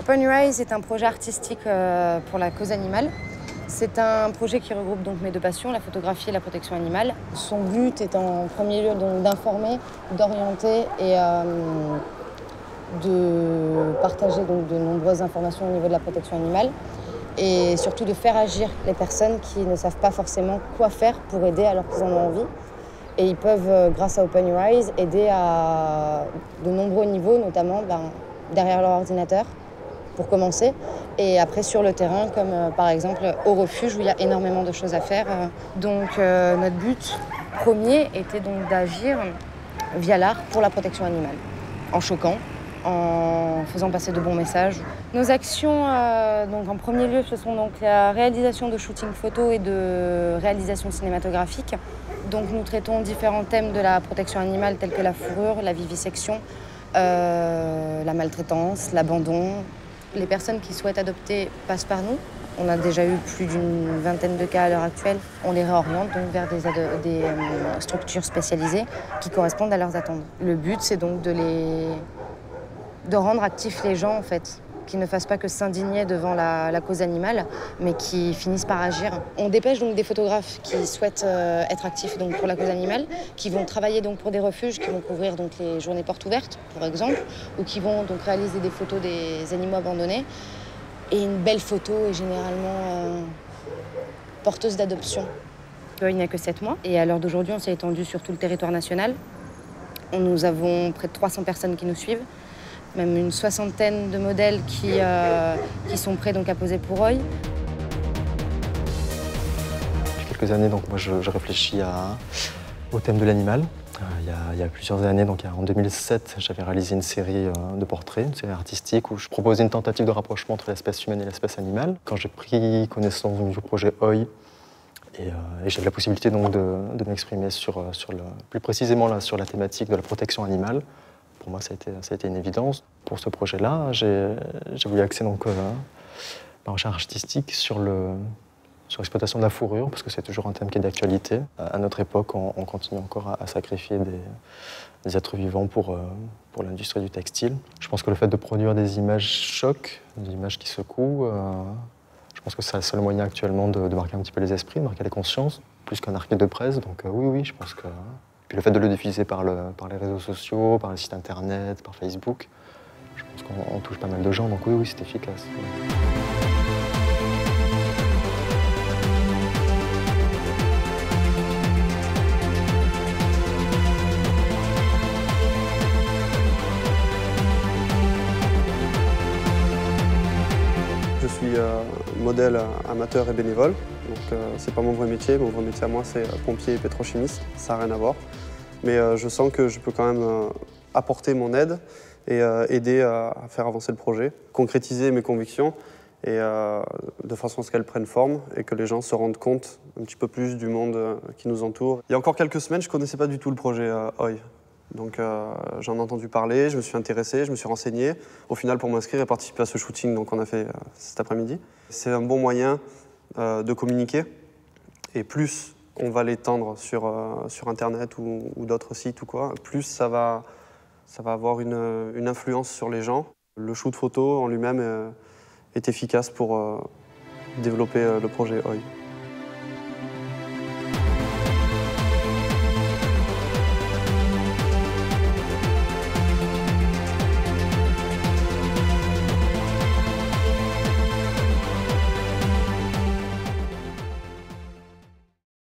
Open Your Eyes est un projet artistique pour la cause animale. C'est un projet qui regroupe donc mes deux passions, la photographie et la protection animale. Son but est en premier lieu d'informer, d'orienter et de partager donc de nombreuses informations au niveau de la protection animale et surtout de faire agir les personnes qui ne savent pas forcément quoi faire pour aider alors qu'ils en ont envie. Et ils peuvent, grâce à Open Your Eyes, aider à de nombreux niveaux, notamment derrière leur ordinateur, pour commencer, et après sur le terrain, comme par exemple au refuge où il y a énormément de choses à faire. Donc notre but premier était donc d'agir via l'art pour la protection animale, en choquant, en faisant passer de bons messages. Nos actions, donc en premier lieu, ce sont donc la réalisation de shootings photos et de réalisation cinématographique. Donc nous traitons différents thèmes de la protection animale tels que la fourrure, la vivisection, la maltraitance, l'abandon. Les personnes qui souhaitent adopter passent par nous. On a déjà eu plus d'une vingtaine de cas à l'heure actuelle. On les réoriente donc vers des structures spécialisées qui correspondent à leurs attentes. Le but, c'est donc de rendre actifs les gens, en fait, qui ne fassent pas que s'indigner devant la cause animale, mais qui finissent par agir. On dépêche donc des photographes qui souhaitent être actifs donc pour la cause animale, qui vont travailler donc pour des refuges, qui vont couvrir donc les journées portes ouvertes, par exemple, ou qui vont donc réaliser des photos des animaux abandonnés. Et une belle photo est généralement porteuse d'adoption. Il n'y a que 7 mois, et à l'heure d'aujourd'hui, on s'est étendu sur tout le territoire national. Nous avons près de 300 personnes qui nous suivent, même une soixantaine de modèles qui sont prêts donc à poser pour Oi. Depuis quelques années, donc, moi, je réfléchis au thème de l'animal. Il y a plusieurs années, donc en 2007, j'avais réalisé une série de portraits, une série artistique, où je proposais une tentative de rapprochement entre l'espèce humaine et l'espèce animale. Quand j'ai pris connaissance du projet Oi, et j'avais la possibilité donc de m'exprimer plus précisément là, sur la thématique de la protection animale. Pour moi, ça a été une évidence. Pour ce projet-là, j'ai voulu axer donc, ma recherche artistique sur l'exploitation de la fourrure, parce que c'est toujours un thème qui est d'actualité. À notre époque, on continue encore à sacrifier des êtres vivants pour l'industrie du textile. Je pense que le fait de produire des images chocs, des images qui secouent, je pense que c'est le seul moyen actuellement de marquer un petit peu les esprits, de marquer les consciences, plus qu'un article de presse. Donc oui, je pense que... Puis le fait de le diffuser par les réseaux sociaux, par les sites internet, par Facebook, je pense qu'on touche pas mal de gens, donc oui, c'est efficace. Je suis modèle amateur et bénévole, donc c'est pas mon vrai métier. Mon vrai métier à moi, c'est pompier et pétrochimiste, ça n'a rien à voir. Mais je sens que je peux quand même apporter mon aide et aider à faire avancer le projet, concrétiser mes convictions et de façon à ce qu'elles prennent forme et que les gens se rendent compte un petit peu plus du monde qui nous entoure. Il y a encore quelques semaines, je ne connaissais pas du tout le projet Oi. Donc j'en ai entendu parler, je me suis intéressé, je me suis renseigné. Au final, pour m'inscrire et participer à ce shooting qu'on a fait cet après-midi. C'est un bon moyen de communiquer et plus on va l'étendre sur Internet ou d'autres sites ou quoi, plus ça va avoir une influence sur les gens. Le shoot photo en lui-même est efficace pour développer le projet Oi.